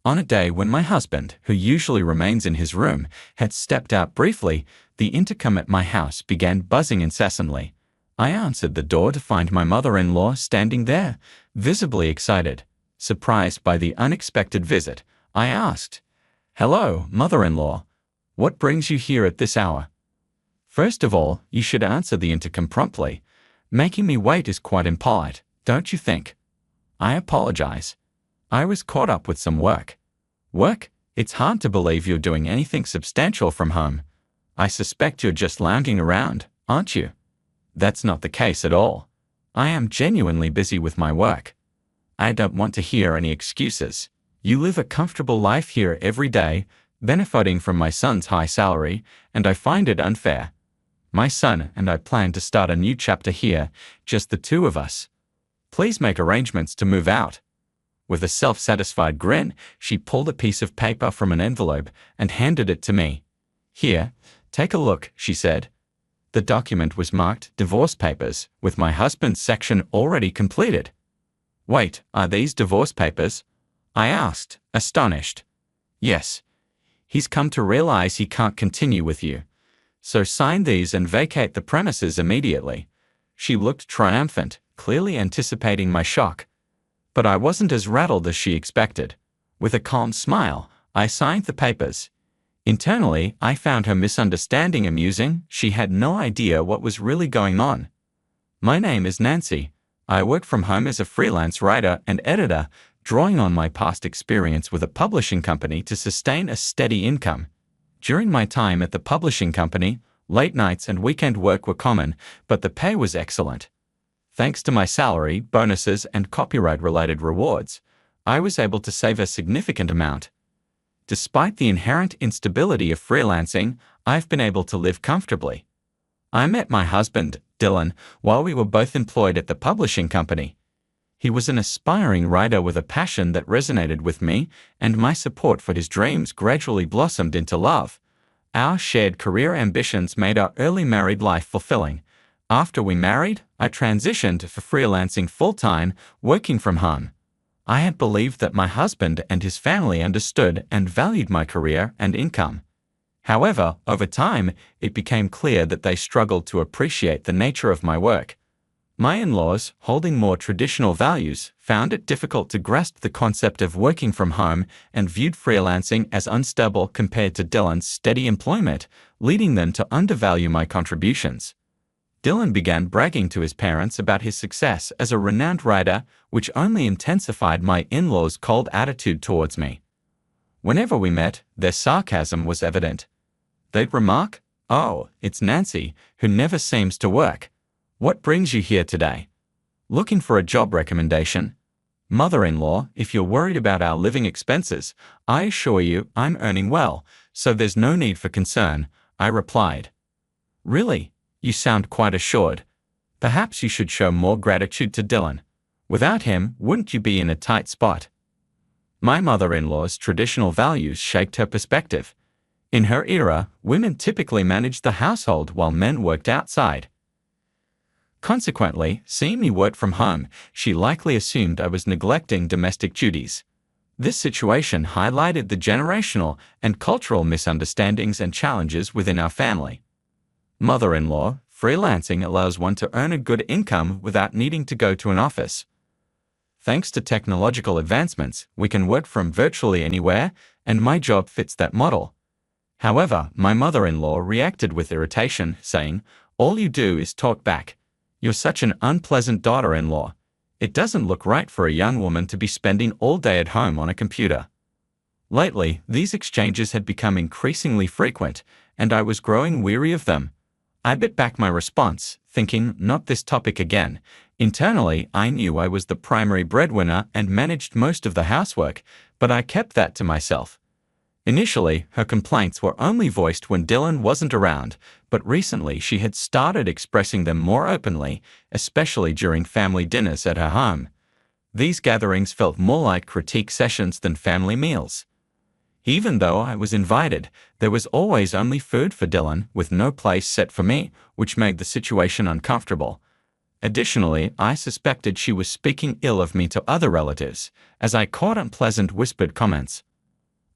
On a day when my husband, who usually remains in his room, had stepped out briefly, the intercom at my house began buzzing incessantly. I answered the door to find my mother-in-law standing there, visibly excited. Surprised by the unexpected visit, I asked, "Hello, mother-in-law. What brings you here at this hour?" "First of all, you should answer the intercom promptly. Making me wait is quite impolite, don't you think?" "I apologize. I was caught up with some work." "Work? It's hard to believe you're doing anything substantial from home. I suspect you're just lounging around, aren't you?" "That's not the case at all. I am genuinely busy with my work." "I don't want to hear any excuses. You live a comfortable life here every day, benefiting from my son's high salary, and I find it unfair. My son and I plan to start a new chapter here, just the two of us. Please make arrangements to move out." With a self-satisfied grin, she pulled a piece of paper from an envelope and handed it to me. "Here, take a look," she said. The document was marked Divorce Papers, with my husband's section already completed. "Wait, are these divorce papers?" I asked, astonished. "Yes. He's come to realize he can't continue with you. So sign these and vacate the premises immediately." She looked triumphant, clearly anticipating my shock. But I wasn't as rattled as she expected. With a calm smile, I signed the papers. Internally, I found her misunderstanding amusing. She had no idea what was really going on. "My name is Nancy. I work from home as a freelance writer and editor, drawing on my past experience with a publishing company to sustain a steady income. During my time at the publishing company, late nights and weekend work were common, but the pay was excellent. Thanks to my salary, bonuses, and copyright-related rewards, I was able to save a significant amount. Despite the inherent instability of freelancing, I've been able to live comfortably. I met my husband, Dylan, while we were both employed at the publishing company. He was an aspiring writer with a passion that resonated with me, and my support for his dreams gradually blossomed into love. Our shared career ambitions made our early married life fulfilling. After we married, I transitioned for freelancing full-time, working from home. I had believed that my husband and his family understood and valued my career and income. However, over time, it became clear that they struggled to appreciate the nature of my work. My in-laws, holding more traditional values, found it difficult to grasp the concept of working from home and viewed freelancing as unstable compared to Dylan's steady employment, leading them to undervalue my contributions. Dylan began bragging to his parents about his success as a renowned writer, which only intensified my in-laws' cold attitude towards me. Whenever we met, their sarcasm was evident. They'd remark, "Oh, it's Nancy, who never seems to work. What brings you here today? Looking for a job recommendation?" "Mother-in-law, if you're worried about our living expenses, I assure you I'm earning well, so there's no need for concern," I replied. "Really? You sound quite assured. Perhaps you should show more gratitude to Dylan. Without him, wouldn't you be in a tight spot?" My mother-in-law's traditional values shaped her perspective. In her era, women typically managed the household while men worked outside. Consequently, seeing me work from home, she likely assumed I was neglecting domestic duties. This situation highlighted the generational and cultural misunderstandings and challenges within our family. Mother-in-law, freelancing allows one to earn a good income without needing to go to an office. Thanks to technological advancements, we can work from virtually anywhere, and my job fits that model. However, my mother-in-law reacted with irritation, saying, "All you do is talk back. You're such an unpleasant daughter-in-law. It doesn't look right for a young woman to be spending all day at home on a computer." Lately, these exchanges had become increasingly frequent, and I was growing weary of them. I bit back my response, thinking, not this topic again. Internally, I knew I was the primary breadwinner and managed most of the housework, but I kept that to myself. Initially, her complaints were only voiced when Dylan wasn't around, but recently she had started expressing them more openly, especially during family dinners at her home. These gatherings felt more like critique sessions than family meals. Even though I was invited, there was always only food for Dylan, with no place set for me, which made the situation uncomfortable. Additionally, I suspected she was speaking ill of me to other relatives, as I caught unpleasant whispered comments.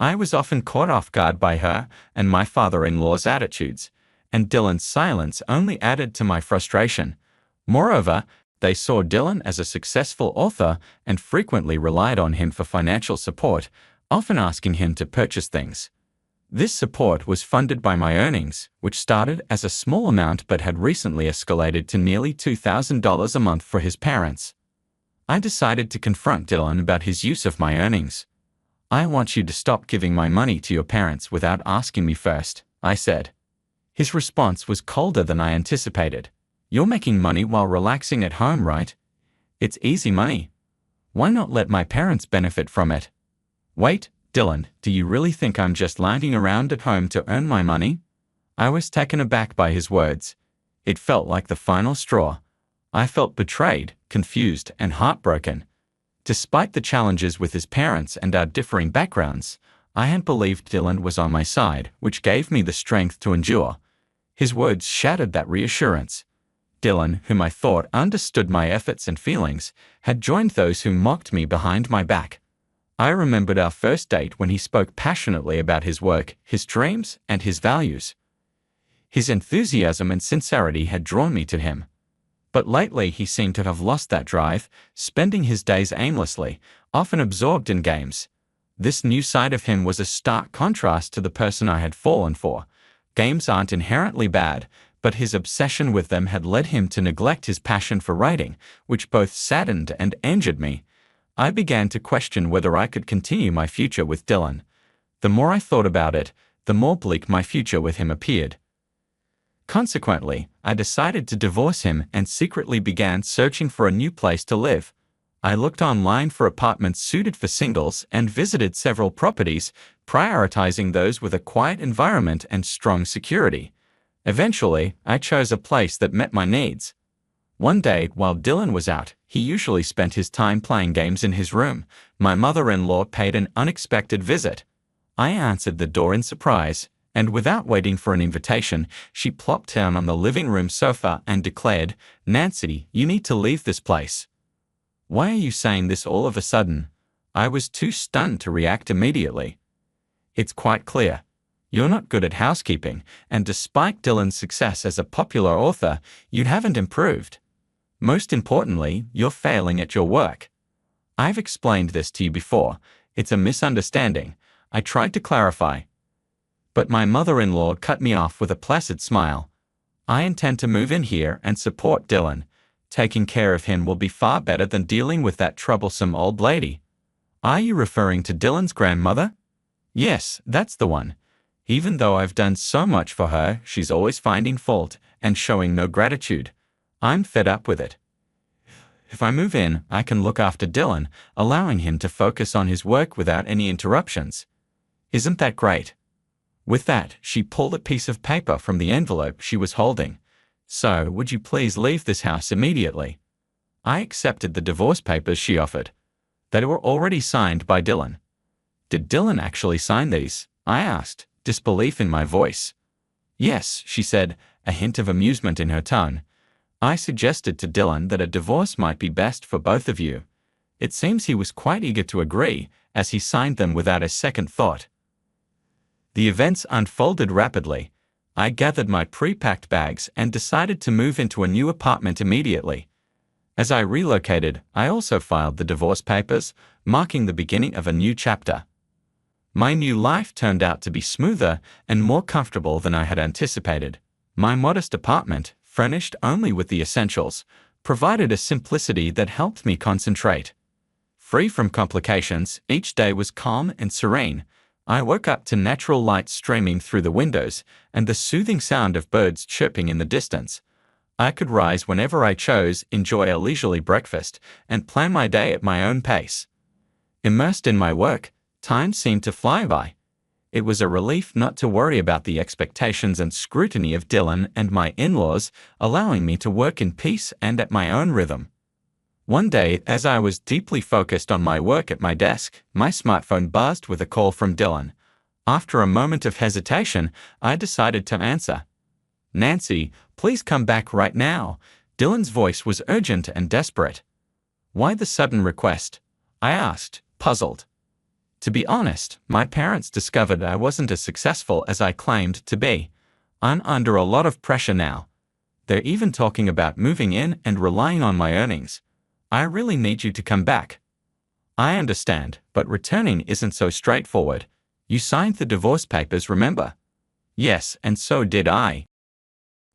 I was often caught off guard by her and my father-in-law's attitudes, and Dylan's silence only added to my frustration. Moreover, they saw Dylan as a successful author and frequently relied on him for financial support, often asking him to purchase things. This support was funded by my earnings, which started as a small amount but had recently escalated to nearly $2,000 a month for his parents. I decided to confront Dylan about his use of my earnings. "I want you to stop giving my money to your parents without asking me first," I said. His response was colder than I anticipated. "You're making money while relaxing at home, right? It's easy money. Why not let my parents benefit from it?" "Wait, Dylan, do you really think I'm just lounging around at home to earn my money?" I was taken aback by his words. It felt like the final straw. I felt betrayed, confused, and heartbroken. Despite the challenges with his parents and our differing backgrounds, I had believed Dylan was on my side, which gave me the strength to endure. His words shattered that reassurance. Dylan, whom I thought understood my efforts and feelings, had joined those who mocked me behind my back. I remembered our first date when he spoke passionately about his work, his dreams, and his values. His enthusiasm and sincerity had drawn me to him. But lately he seemed to have lost that drive, spending his days aimlessly, often absorbed in games. This new side of him was a stark contrast to the person I had fallen for. Games aren't inherently bad, but his obsession with them had led him to neglect his passion for writing, which both saddened and injured me. I began to question whether I could continue my future with Dylan. The more I thought about it, the more bleak my future with him appeared. Consequently, I decided to divorce him and secretly began searching for a new place to live. I looked online for apartments suited for singles and visited several properties, prioritizing those with a quiet environment and strong security. Eventually, I chose a place that met my needs. One day, while Dylan was out, he usually spent his time playing games in his room. My mother-in-law paid an unexpected visit. I answered the door in surprise, and without waiting for an invitation, she plopped down on the living room sofa and declared, "Nancy, you need to leave this place." "Why are you saying this all of a sudden?" I was too stunned to react immediately. "It's quite clear. You're not good at housekeeping, and despite Dylan's success as a popular author, you haven't improved. Most importantly, you're failing at your work. I've explained this to you before. It's a misunderstanding. I tried to clarify. But my mother-in-law cut me off with a placid smile. "I intend to move in here and support Dylan. Taking care of him will be far better than dealing with that troublesome old lady." "Are you referring to Dylan's grandmother?" "Yes, that's the one. Even though I've done so much for her, she's always finding fault and showing no gratitude. I'm fed up with it. If I move in, I can look after Dylan, allowing him to focus on his work without any interruptions. Isn't that great?" With that, she pulled a piece of paper from the envelope she was holding. "So, would you please leave this house immediately?" I accepted the divorce papers she offered. They were already signed by Dylan. "Did Dylan actually sign these?" I asked, disbelief in my voice. "Yes," she said, a hint of amusement in her tone. "I suggested to Dylan that a divorce might be best for both of you. It seems he was quite eager to agree, as he signed them without a second thought." The events unfolded rapidly. I gathered my pre-packed bags and decided to move into a new apartment immediately. As I relocated, I also filed the divorce papers, marking the beginning of a new chapter. My new life turned out to be smoother and more comfortable than I had anticipated. My modest apartment, furnished only with the essentials, provided a simplicity that helped me concentrate. Free from complications, each day was calm and serene. I woke up to natural light streaming through the windows and the soothing sound of birds chirping in the distance. I could rise whenever I chose, enjoy a leisurely breakfast, and plan my day at my own pace. Immersed in my work, time seemed to fly by. It was a relief not to worry about the expectations and scrutiny of Dylan and my in-laws, allowing me to work in peace and at my own rhythm. One day, as I was deeply focused on my work at my desk, my smartphone buzzed with a call from Dylan. After a moment of hesitation, I decided to answer. "Nancy, please come back right now." Dylan's voice was urgent and desperate. "Why the sudden request?" I asked, puzzled. To be honest, my parents discovered I wasn't as successful as I claimed to be. I'm under a lot of pressure now. They're even talking about moving in and relying on my earnings. I really need you to come back. I understand, but returning isn't so straightforward. You signed the divorce papers, remember? Yes, and so did I.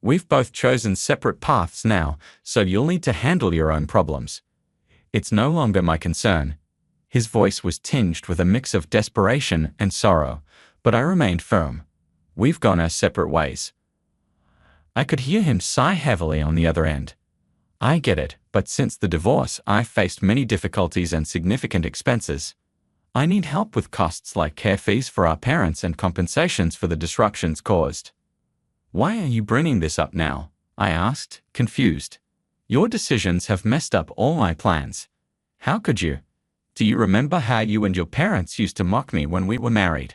We've both chosen separate paths now, so you'll need to handle your own problems. It's no longer my concern. His voice was tinged with a mix of desperation and sorrow, but I remained firm. We've gone our separate ways. I could hear him sigh heavily on the other end. I get it, but since the divorce, I've faced many difficulties and significant expenses. I need help with costs like care fees for our parents and compensations for the disruptions caused. Why are you bringing this up now? I asked, confused. Your decisions have messed up all my plans. How could you? Do you remember how you and your parents used to mock me when we were married?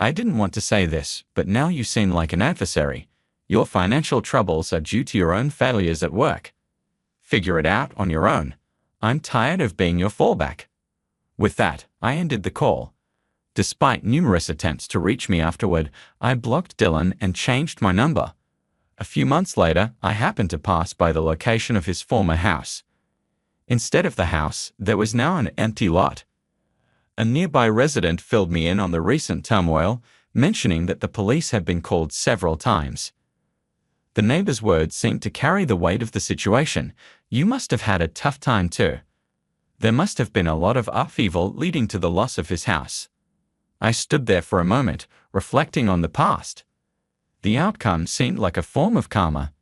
I didn't want to say this, but now you seem like an adversary. Your financial troubles are due to your own failures at work. Figure it out on your own. I'm tired of being your fallback. With that, I ended the call. Despite numerous attempts to reach me afterward, I blocked Dylan and changed my number. A few months later, I happened to pass by the location of his former house. Instead of the house, there was now an empty lot. A nearby resident filled me in on the recent turmoil, mentioning that the police had been called several times. The neighbor's words seemed to carry the weight of the situation. You must have had a tough time too. There must have been a lot of upheaval leading to the loss of his house. I stood there for a moment, reflecting on the past. The outcome seemed like a form of karma.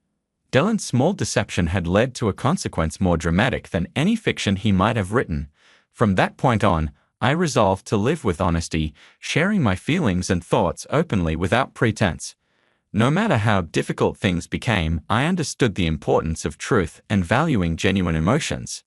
Dylan's small deception had led to a consequence more dramatic than any fiction he might have written. From that point on, I resolved to live with honesty, sharing my feelings and thoughts openly without pretense. No matter how difficult things became, I understood the importance of truth and valuing genuine emotions.